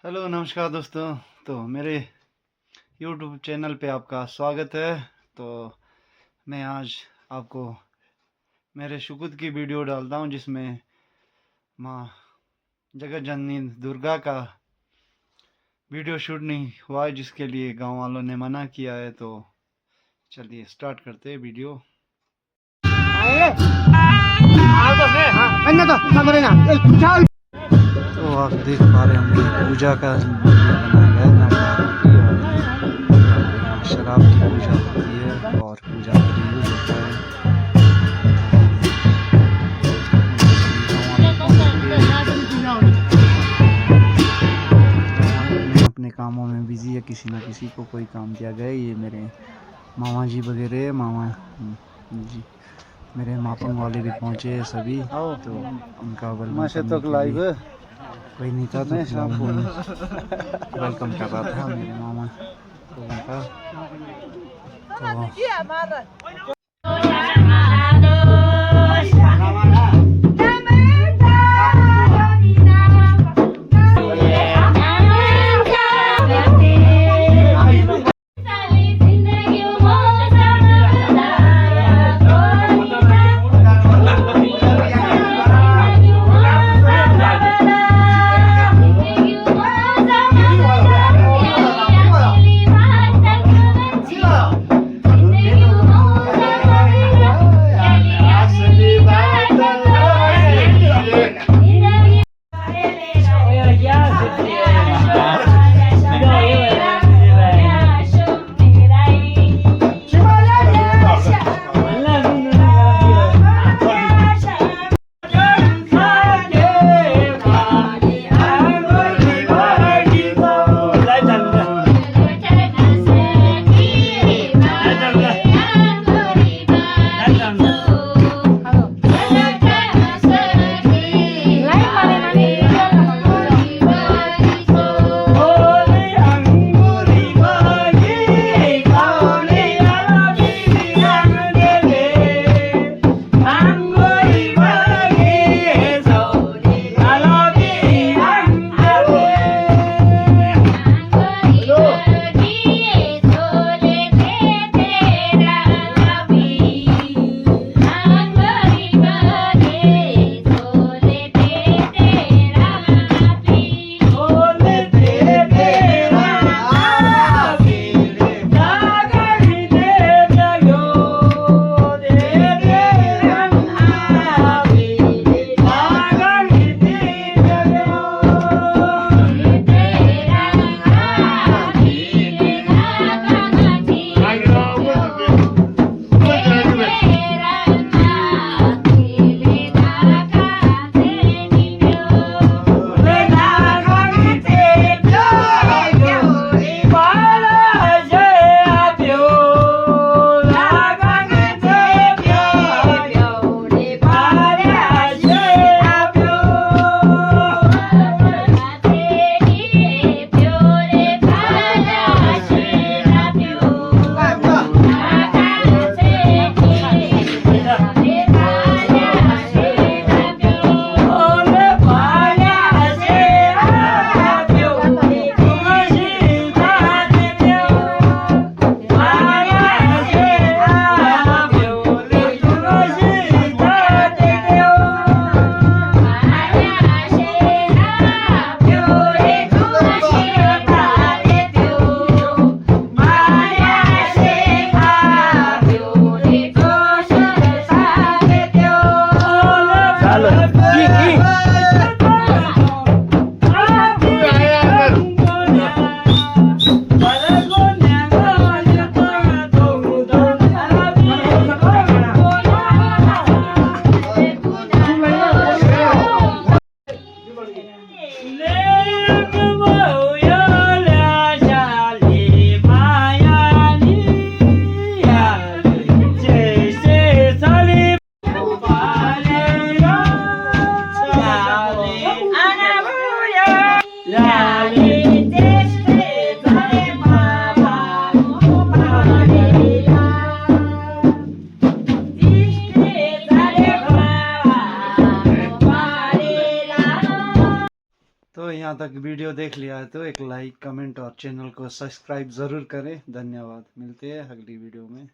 Hello नमस्कार दोस्तों। तो मेरे YouTube चैनल पे आपका स्वागत है। तो मैं आज आपको मेरे शुकुद की वीडियो डालता हूँ जिसमें माँ जगत जननी दुर्गा का वीडियो शूट नहीं हुआ है, जिसके लिए गांव वालों ने मना किया है। तो चलिए स्टार्ट करते हैं वीडियो। तो आप देख पा रहे होंगे पूजा का बनाया गया है। शराब की पूजा होती है और पूजा के लिए यूज होता है। अपने कामों में बिजी है, किसी न किसी को कोई काम दिया गया है। ये मेरे मामा जी वगैरह मामा जी, मेरे मापन वाले भी पहुंचे हैं सभी। तो उनका वेलकम लाइव कोई नहीं था तो वेलकम कर रहा था मेरे मामा को उनका। तो तो यहाँ तक वीडियो देख लिया है तो एक लाइक, कमेंट और चैनल को सब्सक्राइब ज़रूर करें। धन्यवाद। मिलते हैं अगली वीडियो में।